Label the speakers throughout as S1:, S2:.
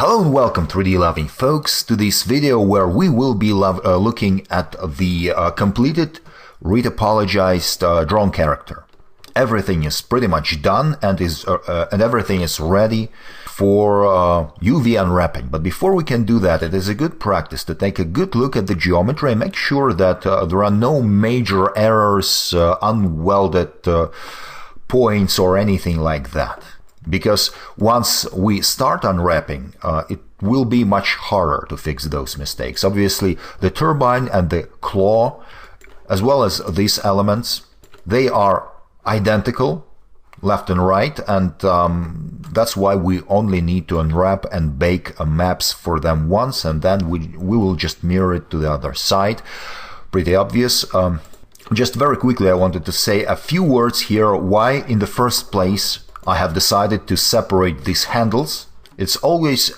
S1: Hello and welcome 3D loving folks to this video where we will be looking at the completed retopologized drawn character. Everything is pretty much done and everything is ready for UV unwrapping. But before we can do that, it is a good practice to take a good look at the geometry and make sure that there are no major errors, unwelded points or anything like that. Because once we start unwrapping, it will be much harder to fix those mistakes. Obviously, the turbine and the claw, as well as these elements, they are identical, left and right, and that's why we only need to unwrap and bake maps for them once, and then we will just mirror it to the other side. Pretty obvious. Just very quickly, I wanted to say a few words here why, in the first place, I have decided to separate these handles. It's always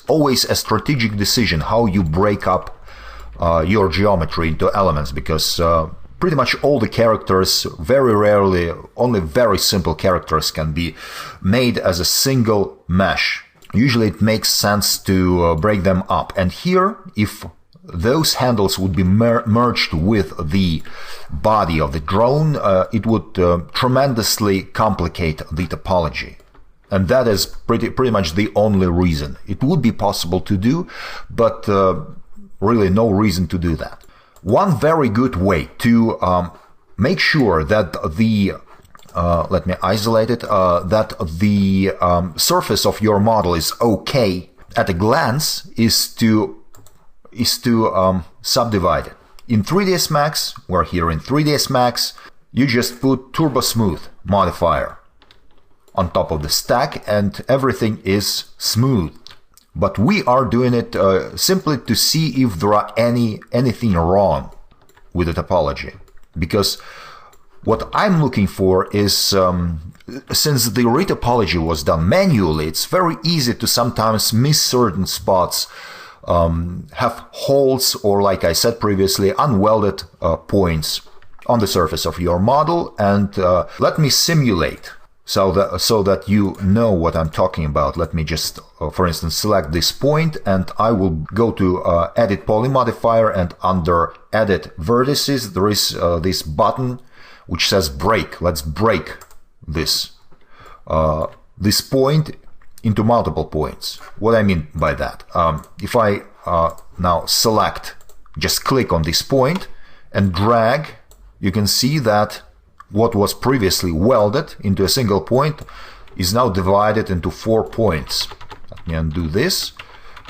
S1: a strategic decision how you break up your geometry into elements, because pretty much all the characters, very rarely, only very simple characters can be made as a single mesh. Usually it makes sense to break them up. And here, if those handles would be merged with the body of the drone, it would tremendously complicate the topology. And that is pretty much the only reason. It would be possible to do, but really no reason to do that. One very good way to make sure that the let me isolate it, that the surface of your model is okay at a glance is to subdivide it. In 3ds Max, we're here in 3ds Max, you just put turbosmooth modifier on top of the stack and everything is smooth. But we are doing it simply to see if there are anything wrong with the topology. Because what I'm looking for is, since the retopology was done manually, it's very easy to sometimes miss certain spots, have holes or, like I said previously, unwelded points on the surface of your model. And let me simulate so that you know what I'm talking about. Let me just, for instance, select this point, and I will go to Edit Poly Modifier, and under Edit Vertices there is this button which says Break. Let's break this this point into multiple points. What I mean by that, if I now select, just click on this point and drag, you can see that what was previously welded into a single point is now divided into 4 points. Let me undo this.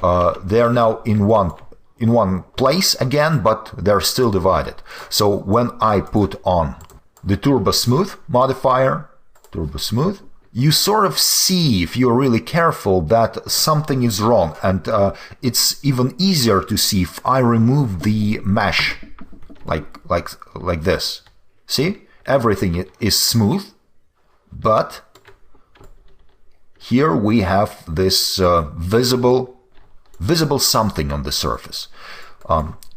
S1: They are now in one place again, but they're still divided. So when I put on the turbosmooth modifier, turbosmooth, you sort of see, if you're really careful, that something is wrong. And it's even easier to see if I remove the mesh like this. See? Everything is smooth, but here we have this visible something on the surface.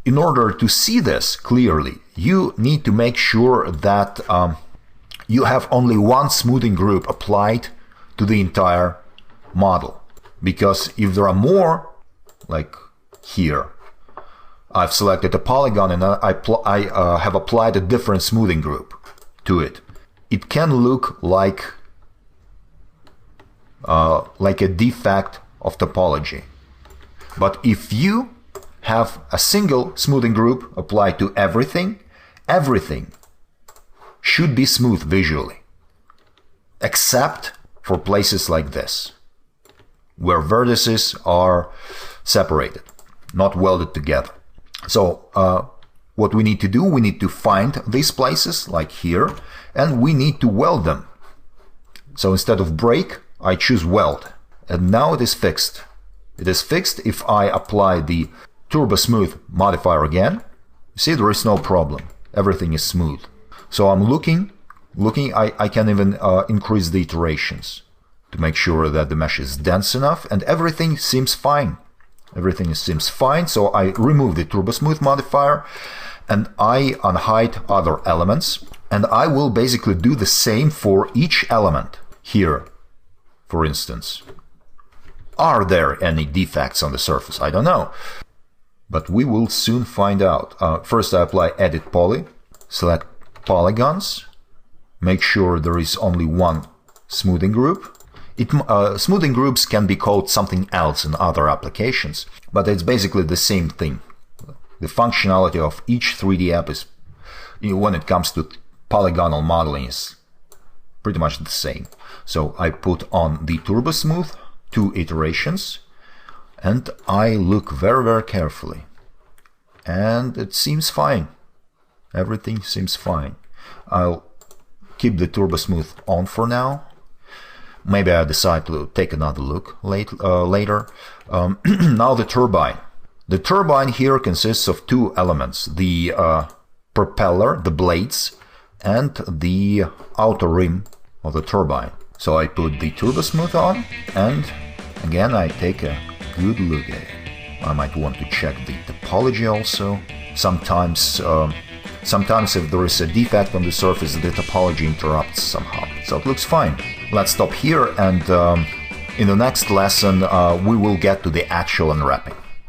S1: In order to see this clearly, you need to make sure that you have only one smoothing group applied to the entire model. Because if there are more, like here, I've selected a polygon and I have applied a different smoothing group to it. It can look like a defect of topology. But if you have a single smoothing group applied to everything, everything should be smooth visually, except for places like this, where vertices are separated, not welded together. So what we need to do, we need to find these places, like here, and we need to weld them. So instead of break, I choose weld. And now it is fixed. It is fixed if I apply the turbosmooth modifier again. See, there is no problem. Everything is smooth. So I'm looking, I can even increase the iterations to make sure that the mesh is dense enough, and everything seems fine. Everything seems fine, so I remove the turbosmooth modifier and I unhide other elements, and I will basically do the same for each element here, for instance. Are there any defects on the surface? I don't know. But we will soon find out. First I apply Edit Poly, select Polygons, make sure there is only one smoothing group. Smoothing groups can be called something else in other applications, but it's basically the same thing. The functionality of each 3D app is, when it comes to polygonal modeling, is pretty much the same. So I put on the turbosmooth, 2 iterations, and I look very, very carefully. And it seems fine. Everything seems fine. I'll keep the turbosmooth on for now. Maybe I decide to take another look later. Now the turbine. The turbine here consists of 2 elements. The propeller, the blades, and the outer rim of the turbine. So I put the turbosmooth on, and again I take a good look at it. I might want to check the topology also. Sometimes if there is a defect on the surface, the topology interrupts somehow. So it looks fine. Let's stop here, and in the next lesson we will get to the actual unwrapping.